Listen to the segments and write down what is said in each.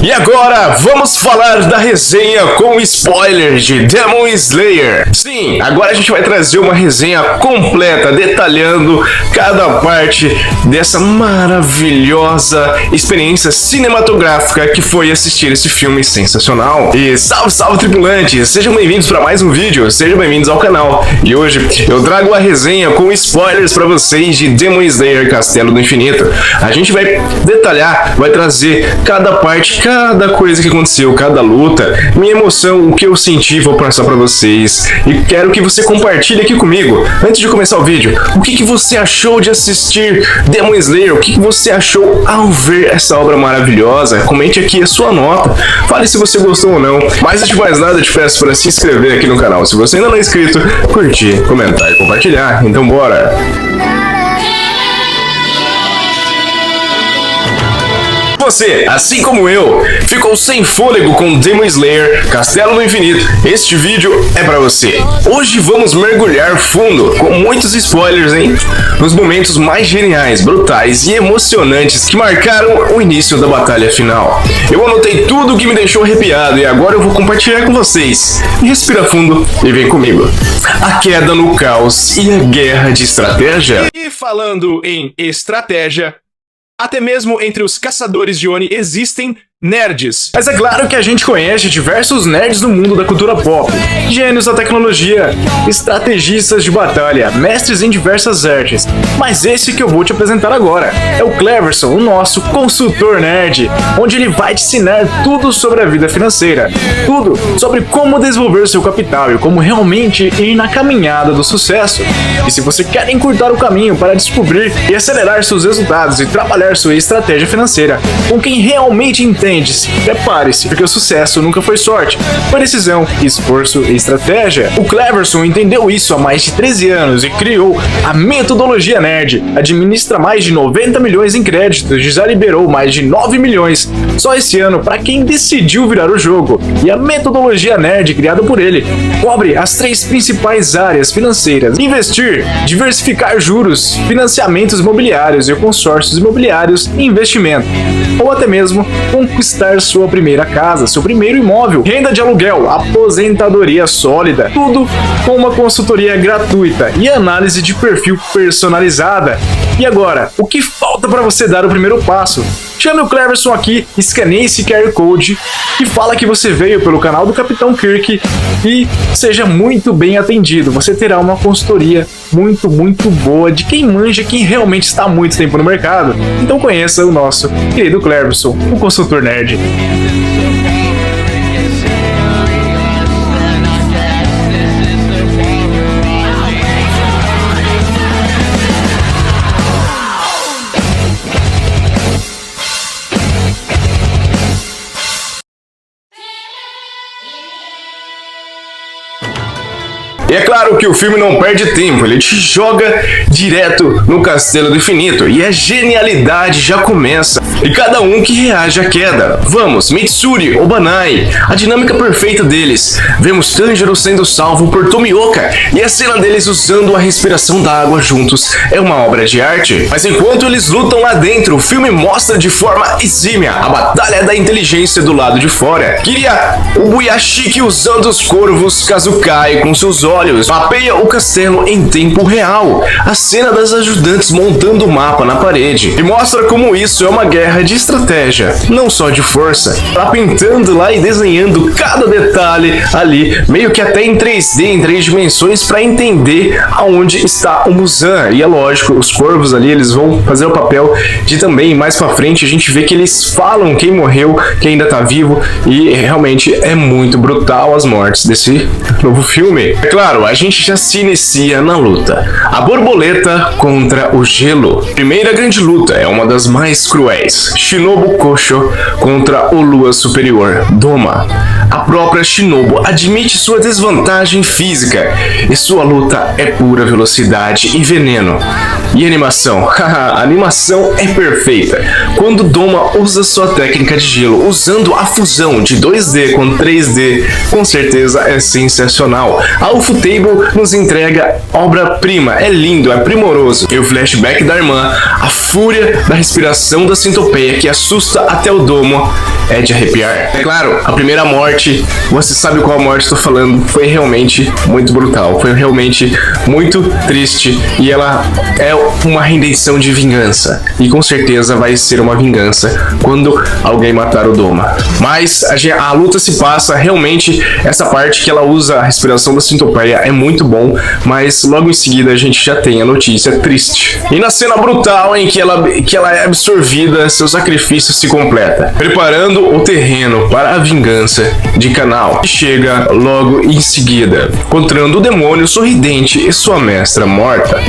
E agora vamos falar da resenha com spoilers de Demon Slayer. Sim, agora a gente vai trazer uma resenha completa, detalhando cada parte dessa maravilhosa experiência cinematográfica que foi assistir esse filme sensacional. E salve, salve tripulantes, sejam bem-vindos para mais um vídeo, sejam bem-vindos ao canal. E hoje eu trago a resenha com spoilers para vocês de Demon Slayer Castelo do Infinito. A gente vai detalhar, vai trazer cada parte, cada coisa que aconteceu, cada luta, minha emoção, o que eu senti, vou passar pra vocês. E quero que você compartilhe aqui comigo, antes de começar o vídeo, o que você achou de assistir Demon Slayer, o que você achou ao ver essa obra maravilhosa. Comente aqui a sua nota, fale se você gostou ou não. Mas antes de mais nada, eu te peço para se inscrever aqui no canal. Se você ainda não é inscrito, curtir, comentar e compartilhar. Então bora! Você, assim como eu, ficou sem fôlego com Demon Slayer Castelo do Infinito, este vídeo é pra você. Hoje vamos mergulhar fundo, com muitos spoilers, hein? Nos momentos mais geniais, brutais e emocionantes que marcaram o início da batalha final. Eu anotei tudo o que me deixou arrepiado e agora eu vou compartilhar com vocês. Respira fundo e vem comigo. A queda no caos e a guerra de estratégia. E falando em estratégia, até mesmo entre os caçadores de Oni existem nerds. Mas é claro que a gente conhece diversos nerds no mundo da cultura pop. Gênios da tecnologia, estrategistas de batalha, mestres em diversas artes. Mas esse que eu vou te apresentar agora é o Cleverson, o nosso consultor nerd, onde ele vai te ensinar tudo sobre a vida financeira, tudo sobre como desenvolver seu capital e como realmente ir na caminhada do sucesso. E se você quer encurtar o caminho para descobrir e acelerar seus resultados e trabalhar sua estratégia financeira com quem realmente entende, prepare-se, porque o sucesso nunca foi sorte, foi decisão, esforço e estratégia. O Cleverson entendeu isso há mais de 13 anos e criou a metodologia nerd. Administra mais de 90 milhões em créditos e já liberou mais de 9 milhões só esse ano para quem decidiu virar o jogo. E a metodologia nerd criada por ele cobre as 3 principais áreas financeiras: investir, diversificar juros, financiamentos imobiliários e consórcios imobiliários e investimento, ou até mesmo conquistar sua primeira casa, seu primeiro imóvel, renda de aluguel, aposentadoria sólida, tudo com uma consultoria gratuita e análise de perfil personalizada. E agora, o que falta para você dar o primeiro passo? Chame o Cleverson aqui, escaneie esse QR Code e fala que você veio pelo canal do Capitão Kirk e seja muito bem atendido. Você terá uma consultoria muito boa de quem manja, quem realmente está há muito tempo no mercado. Então conheça o nosso querido Cleverson, o consultor nerd. E é claro que o filme não perde tempo, ele te joga direto no Castelo do Infinito e a genialidade já começa. E cada um que reage à queda. Vamos, Mitsuri, Obanai, a dinâmica perfeita deles. Vemos Tanjiro sendo salvo por Tomioka e a cena deles usando a respiração da água juntos é uma obra de arte. Mas enquanto eles lutam lá dentro, o filme mostra de forma exímia a batalha da inteligência do lado de fora. Kiria, o Buyashiki usando os corvos, Kazukai com seus olhos, mapeia o castelo em tempo real. A cena das ajudantes montando o mapa na parede. E mostra como isso é uma guerra de estratégia, não só de força. Tá pintando lá e desenhando cada detalhe ali, meio que até em 3D, em 3 dimensões, para entender aonde está o Muzan. E é lógico, os corvos ali, eles vão fazer o papel de também, mais pra frente, a gente vê que eles falam quem morreu, quem ainda tá vivo, e realmente é muito brutal as mortes desse novo filme. É claro, a gente já se inicia na luta. A borboleta contra o gelo. Primeira grande luta, é uma das mais cruéis. Shinobu Kosho contra o Lua Superior, Doma. A própria Shinobu admite sua desvantagem física e sua luta é pura velocidade e veneno. E animação? A animação é perfeita. Quando Doma usa sua técnica de gelo usando a fusão de 2D com 3D, com certeza é sensacional. A Ufotable nos entrega obra-prima, é lindo, é primoroso. E o flashback da irmã, a fúria da respiração da centopeia centopeia que assusta até o domo é de arrepiar. É claro, a primeira morte, você sabe qual morte estou falando, foi realmente muito brutal, foi realmente muito triste e ela é uma redenção de vingança. E com certeza vai ser uma vingança quando alguém matar o Doma. Mas a luta se passa realmente, essa parte que ela usa a respiração da centopeia é muito bom, mas logo em seguida a gente já tem a notícia triste. E na cena brutal em que ela é absorvida, seu sacrifício se completa, preparando o terreno para a vingança de Canal, que chega logo em seguida, encontrando o demônio sorridente e sua mestra morta.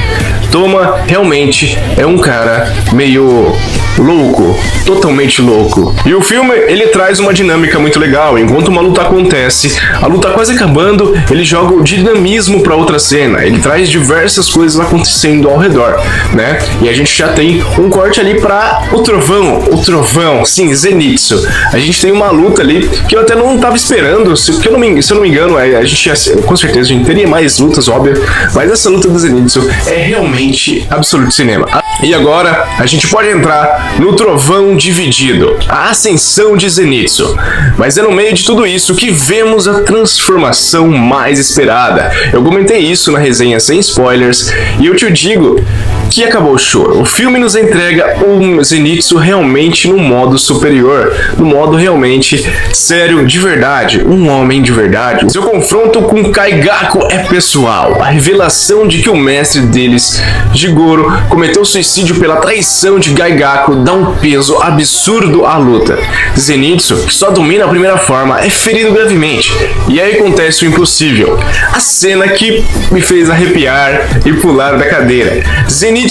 Doma realmente é um cara meio louco, totalmente louco. E o filme, ele traz uma dinâmica muito legal. Enquanto uma luta acontece, a luta quase acabando, ele joga o dinamismo para outra cena. Ele traz diversas coisas acontecendo ao redor, né? E a gente já tem um corte ali para o trovão, sim, Zenitsu. A gente tem uma luta ali que eu até não tava esperando, se eu não me engano, a gente com certeza a gente teria mais lutas, óbvio, mas essa luta do Zenitsu é realmente absoluto cinema. E agora a gente pode entrar no trovão dividido, a ascensão de Zenitsu. Mas é no meio de tudo isso que vemos a transformação mais esperada. Eu comentei isso na resenha sem spoilers e eu te digo que acabou o choro. O filme nos entrega um Zenitsu realmente no modo superior, no modo realmente sério, de verdade, um homem de verdade. Seu confronto com Kaigaku é pessoal. A revelação de que o mestre deles, Jigoro, cometeu suicídio pela traição de Kaigaku dá um peso absurdo à luta. Zenitsu, que só domina a primeira forma, é ferido gravemente. E aí acontece o impossível. A cena que me fez arrepiar e pular da cadeira. Zenitsu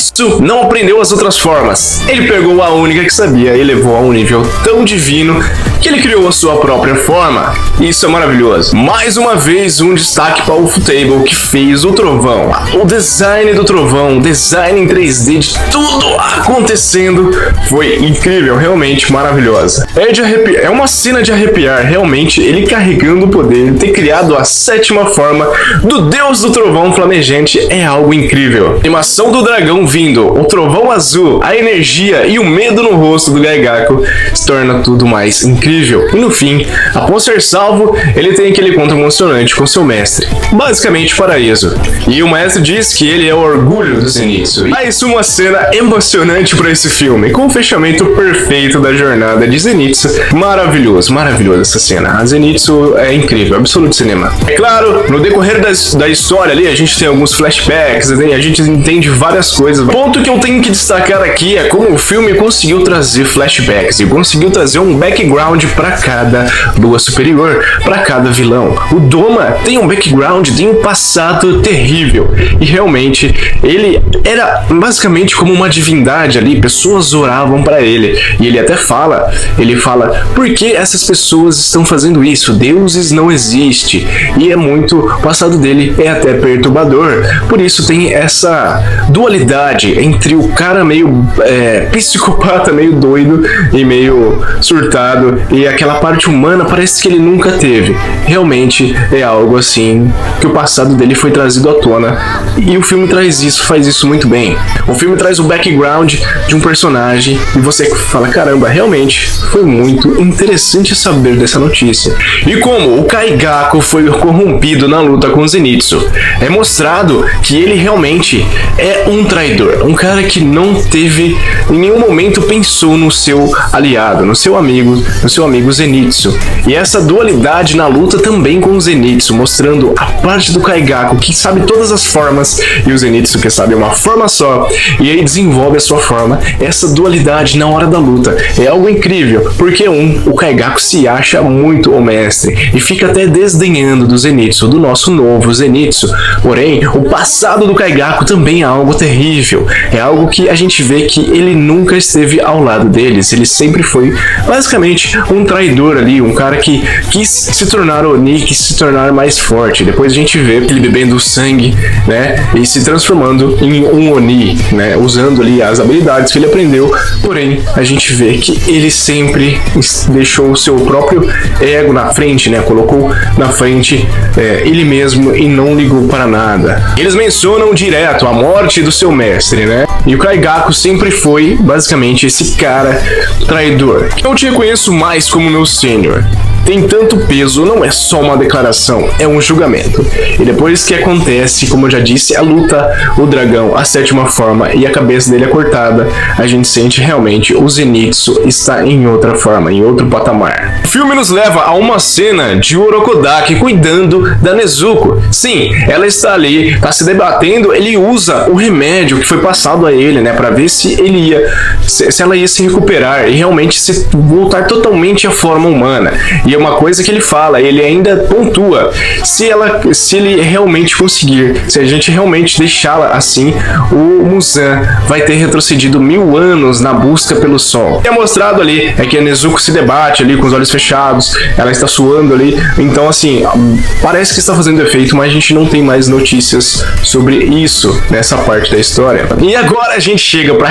não aprendeu as outras formas. Ele pegou a única que sabia e levou a um nível tão divino que ele criou a sua própria forma. Isso é maravilhoso. Mais uma vez, um destaque para o Ufotable, que fez o trovão. O design do trovão, o design em 3D de tudo acontecendo foi incrível, realmente maravilhosa. É uma cena de arrepiar, realmente, ele carregando o poder, ter criado a 7ª forma do deus do trovão flamejante é algo incrível. A animação do dragão vindo, o trovão azul, a energia e o medo no rosto do Kaigaku se torna tudo mais incrível. E no fim, após ser salvo, ele tem aquele encontro emocionante com seu mestre, basicamente Paraíso. E o mestre diz que ele é o orgulho do Zenitsu. Mais uma cena emocionante para esse filme, com o fechamento perfeito da jornada de Zenitsu. Maravilhoso, maravilhoso essa cena. A Zenitsu é incrível, absoluto cinema. É claro, no decorrer da história ali, a gente tem alguns flashbacks, a gente entende várias coisas. O ponto que eu tenho que destacar aqui é como o filme conseguiu trazer flashbacks e conseguiu trazer um background para cada lua superior, para cada vilão. O Doma tem um background, tem um passado terrível e realmente ele era basicamente como uma divindade ali, pessoas oravam para ele e ele até fala, por que essas pessoas estão fazendo isso? Deuses não existe e é muito, o passado dele é até perturbador, por isso tem essa dualidade entre o cara meio psicopata, meio doido e meio surtado e aquela parte humana parece que ele nunca teve. Realmente é algo assim que o passado dele foi trazido à tona e o filme traz isso, faz isso muito bem. O filme traz o background de um personagem e você fala, caramba, realmente foi muito interessante saber dessa notícia. E como o Kaigaku foi corrompido na luta com Zenitsu, é mostrado que ele realmente é um traidor, um cara que não teve, em nenhum momento pensou no seu aliado, no seu amigo Zenitsu. E essa dualidade na luta também com o Zenitsu, mostrando a parte do Kaigaku que sabe todas as formas e o Zenitsu que sabe uma forma só e aí desenvolve a sua forma. Essa dualidade na hora da luta é algo incrível, porque o Kaigaku se acha muito o mestre e fica até desdenhando do Zenitsu, do nosso novo Zenitsu. Porém, o passado do Kaigaku também é algo terrível, é algo que a gente vê que ele nunca esteve ao lado deles, ele sempre foi basicamente um traidor ali, um cara que quis se tornar Oni, quis se tornar mais forte. Depois a gente vê ele bebendo sangue, né, e se transformando em um Oni, né, usando ali as habilidades que ele aprendeu. Porém, a gente vê que ele sempre deixou o seu próprio ego na frente, né, colocou na frente ele mesmo e não ligou para nada. Eles mencionam direto a morte do seu mestre, né, E o Kaigaku sempre foi, basicamente, esse cara traidor. Eu te reconheço mais como meu sênior. Tem tanto peso, não é só uma declaração, é um julgamento. E depois que acontece, como eu já disse, a luta, o dragão, a sétima forma e a cabeça dele é cortada, a gente sente realmente o Zenitsu está em outra forma, em outro patamar. O filme nos leva a uma cena de Orokodaki cuidando da Nezuko. Sim, ela está ali, está se debatendo, ele usa o remédio que foi passado a ele, né, para ver se ela ia se recuperar e realmente se voltar totalmente à forma humana. E é uma coisa que ele fala, ele ainda pontua, se ele realmente conseguir, se a gente realmente deixá-la assim, o Muzan vai ter retrocedido 1000 anos na busca pelo sol. O que é mostrado ali é que a Nezuko se debate ali com os olhos fechados, ela está suando ali, então assim, parece que está fazendo efeito, mas a gente não tem mais notícias sobre isso nessa parte da história. E agora a gente chega para a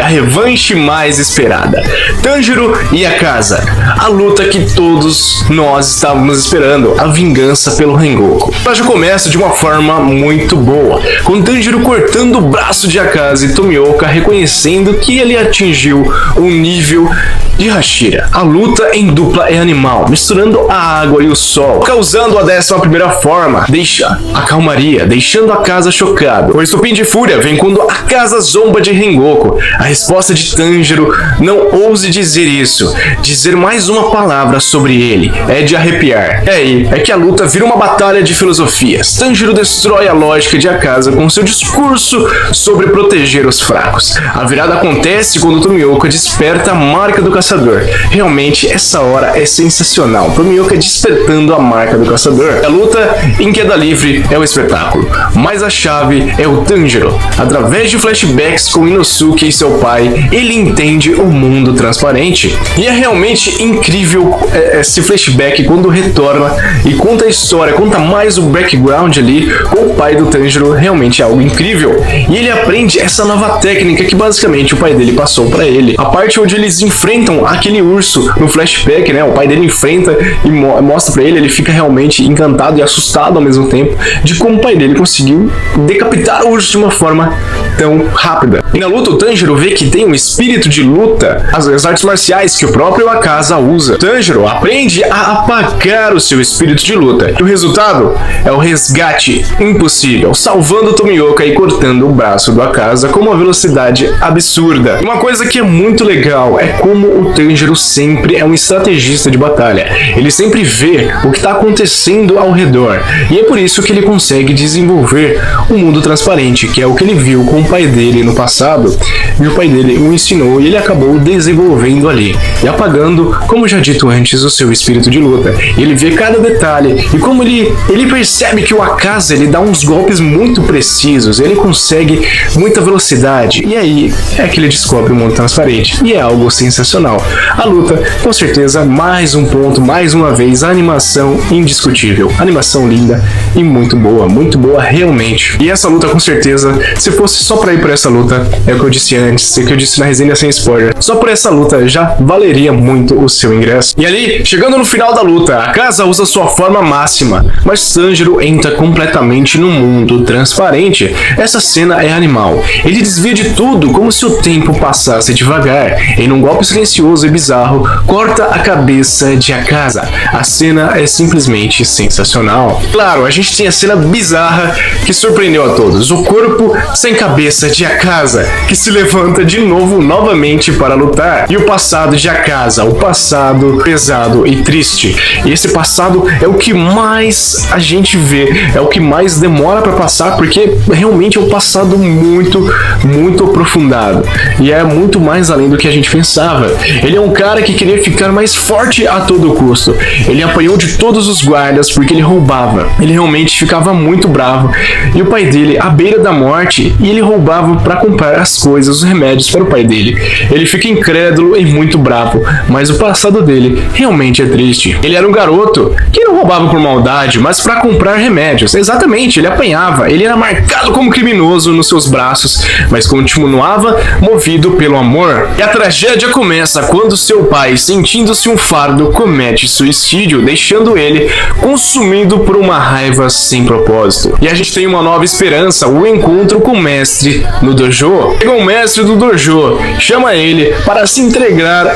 revanche mais esperada. Tanjiro e a casa, a luta que todos nós estávamos esperando, a vingança pelo Rengoku. Ela já começa de uma forma muito boa, com Tanjiro cortando o braço de Akaza e Tomioka reconhecendo que ele atingiu um nível de Hashira. A luta em dupla é animal, misturando a água e o sol, causando a 11ª forma, deixa a calmaria, deixando a casa chocada. O estopim de fúria vem quando a casa zomba de Rengoku. A resposta de Tanjiro, não ouse dizer isso, dizer mais uma palavra sobre ele, é de arrepiar. E aí, é que a luta vira uma batalha de filosofias. Tanjiro destrói a lógica de Akaza com seu discurso sobre proteger os fracos. A virada acontece quando Tomioka desperta a marca do caçador. Realmente, essa hora é sensacional. Tomioka despertando a marca do caçador. A luta em queda livre é o espetáculo, mas a chave é o Tanjiro. Através de flashbacks com Inosuke e seu pai, ele entende o mundo transparente. E é realmente incrível esse flashback quando retorna e conta a história, conta mais o background ali com o pai do Tanjiro, realmente é algo incrível. E ele aprende essa nova técnica que basicamente o pai dele passou pra ele. A parte onde eles enfrentam aquele urso no flashback, né? O pai dele enfrenta e mostra pra ele, ele fica realmente encantado e assustado ao mesmo tempo de como o pai dele conseguiu decapitar o urso de uma forma tão rápida. E na luta o Tanjiro vê que tem um espírito de luta, as artes marciais que o próprio Akaza usa. Tanjiro aprende a apagar o seu espírito de luta. E o resultado é o resgate impossível, salvando Tomioka e cortando o braço do Akaza com uma velocidade absurda. Uma coisa que é muito legal é como o Tanjiro sempre é um estrategista de batalha. Ele sempre vê o que está acontecendo ao redor. E é por isso que ele consegue desenvolver o mundo transparente, que é o que ele viu com o pai dele no passado. E o pai dele o ensinou e ele acabou desenvolvendo ali. E apagando, como já dito antes, o seu espírito de luta. Ele vê cada detalhe e como ele percebe que o Akaza ele dá uns golpes muito precisos, ele consegue muita velocidade e aí é que ele descobre o mundo transparente e é algo sensacional. A luta, com certeza, mais um ponto, mais uma vez, a animação indiscutível, animação linda e muito boa realmente. E essa luta, com certeza, se fosse só pra ir por essa luta, é o que eu disse antes, é o que eu disse na resenha sem spoiler, só por essa luta já valeria muito o seu ingresso. E ali, chegando no final da luta, a casa usa sua forma máxima, mas Tanjiro entra completamente no mundo transparente. Essa cena é animal. Ele desvia de tudo como se o tempo passasse devagar. Em um golpe silencioso e bizarro, corta a cabeça de Akaza. A cena é simplesmente sensacional. Claro, a gente tem a cena bizarra que surpreendeu a todos. O corpo sem cabeça de Akaza, que se levanta de novo, novamente para lutar. E o passado de Akaza, o passado pesado e triste. E esse passado é o que mais a gente vê, é o que mais demora para passar, porque realmente é um passado muito aprofundado. E é muito mais além do que a gente pensava. Ele é um cara que queria ficar mais forte a todo custo. Ele apanhou de todos os guardas porque ele roubava. Ele realmente ficava muito bravo. E o pai dele, à beira da morte, e ele roubava para comprar as coisas, os remédios para o pai dele. Ele fica incrédulo e muito bravo, mas o passado dele realmente é triste. Ele era um garoto que não roubava por maldade, mas para comprar remédios. Exatamente, ele apanhava, ele era marcado como criminoso nos seus braços, mas continuava movido pelo amor. E a tragédia começa quando seu pai, sentindo-se um fardo, comete suicídio, deixando ele consumido por uma raiva sem propósito. E a gente tem uma nova esperança, o encontro com o mestre no dojo, chega um mestre do dojo, chama ele para se entregar.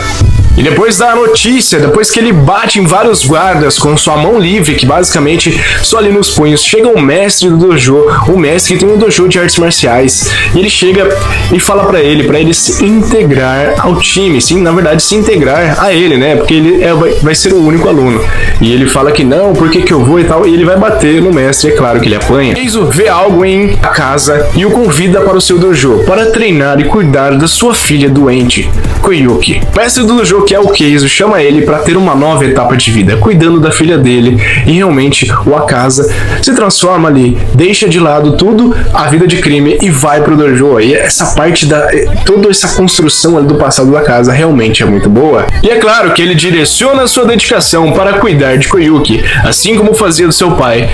E depois da notícia, depois que ele bate em vários guardas com sua mão livre, que basicamente só ali nos punhos, chega um mestre do dojo, um mestre que tem um dojo de artes marciais, e ele chega e fala pra ele se integrar ao time, sim, na verdade se integrar a ele, né, porque ele vai ser o único aluno. E ele fala que não, por que eu vou e tal, e ele vai bater no mestre, é claro que ele apanha. Keizo vê algo em a casa e o convida para o seu dojo, para treinar e cuidar da sua filha doente, Koyuki. O mestre do dojo, que é o Keizo, chama ele para ter uma nova etapa de vida, cuidando da filha dele, e realmente o Akaza se transforma ali, deixa de lado tudo, a vida de crime, e vai pro dojo. E essa parte toda essa construção ali do passado da casa realmente é muito boa. E é claro que ele direciona sua dedicação para cuidar de Koyuki, assim como fazia do seu pai,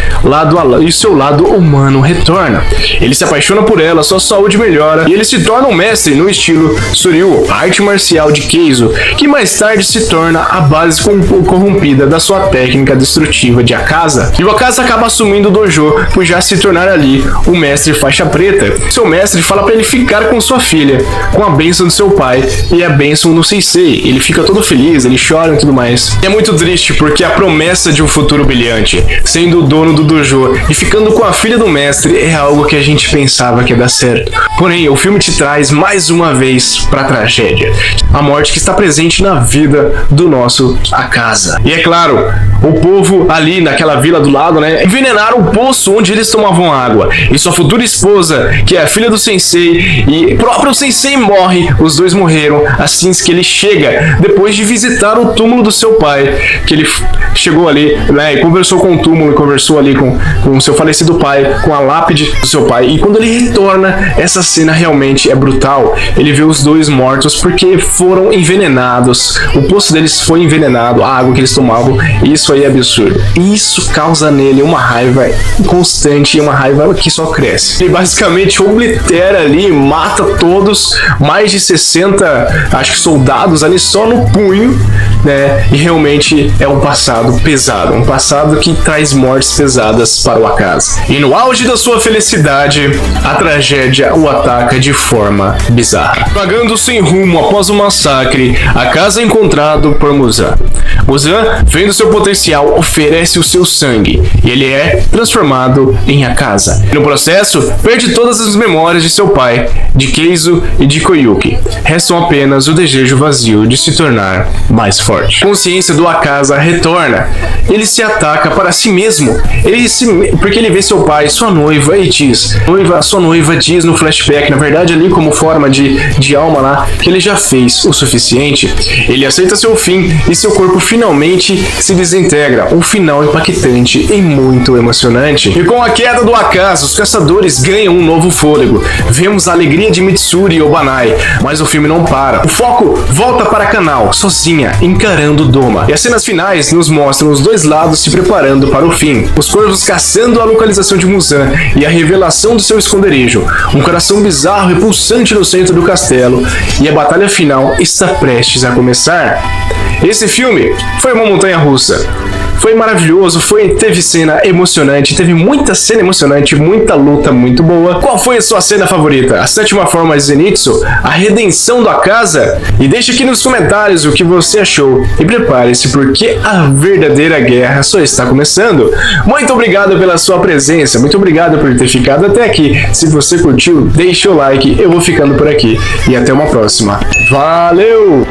e seu lado humano retorna. Ele se apaixona por ela, sua saúde melhora, e ele se torna um mestre no estilo Suryu, a arte marcial de Keizo, que mais tarde se torna a base corrompida da sua técnica destrutiva de Akaza. E o Akaza acaba assumindo o dojo por já se tornar ali o mestre faixa preta. Seu mestre fala para ele ficar com sua filha, com a bênção do seu pai e a bênção do sensei. Ele fica todo feliz, ele chora e tudo mais. E é muito triste porque a promessa de um futuro brilhante, sendo o dono do dojo e ficando com a filha do mestre, é algo que a gente pensava que ia dar certo. Porém, o filme te traz mais uma vez para a tragédia, a morte que está presente na vida do nosso Akaza. E é claro, o povo ali naquela vila do lado, né, envenenaram o poço onde eles tomavam água. E sua futura esposa, que é a filha do sensei, e o próprio sensei morre, os dois morreram assim que ele chega, depois de visitar o túmulo do seu pai, que ele chegou ali, né, e conversou com o túmulo, e conversou ali com o seu falecido pai, com a lápide do seu pai. E quando ele retorna, essa cena realmente é brutal. Ele vê os dois mortos porque foram envenenados. O poço deles foi envenenado, a água que eles tomavam, e isso aí é absurdo. Isso causa nele uma raiva constante e uma raiva que só cresce. Ele basicamente oblitera ali, mata todos, mais de 60, acho que soldados ali só no punho, né? E realmente é um passado pesado, um passado que traz mortes pesadas para o Akaza. E no auge da sua felicidade, a tragédia o ataca de forma bizarra. Vagando sem rumo após o massacre, Akaza é encontrado por Muzan. Muzan, vendo seu potencial, oferece o seu sangue e ele é transformado em Akaza. No processo, perde todas as memórias de seu pai, de Keizo e de Koyuki. Restam apenas o desejo vazio de se tornar mais forte. A consciência do Akaza retorna. Ele se ataca para si mesmo. Porque ele vê seu pai, sua noiva, e diz... Sua noiva diz no flashback, na verdade ali como forma de alma lá, que ele já fez o suficiente. Ele aceita seu fim e seu corpo finalmente se desintegra. Um final impactante e muito emocionante. E com a queda do Akaza, os caçadores ganham um novo fôlego. Vemos a alegria de Mitsuri e Obanai, mas o filme não para. O foco volta para Kanao, sozinha, encarando Doma. E as cenas finais nos mostram os dois lados se preparando para o fim. Os corvos caçando a localização de Muzan e a revelação do seu esconderijo. Um coração bizarro e pulsante no centro do castelo. E a batalha final está prestes a começar. Esse filme foi uma montanha-russa. Foi maravilhoso, teve cena emocionante, teve muita cena emocionante, muita luta muito boa. Qual foi a sua cena favorita? A sétima forma de Zenitsu? A redenção do Akaza? E deixe aqui nos comentários o que você achou. E prepare-se porque a verdadeira guerra só está começando. Muito obrigado pela sua presença, muito obrigado por ter ficado até aqui. Se você curtiu, deixe o like, eu vou ficando por aqui. E até uma próxima. Valeu!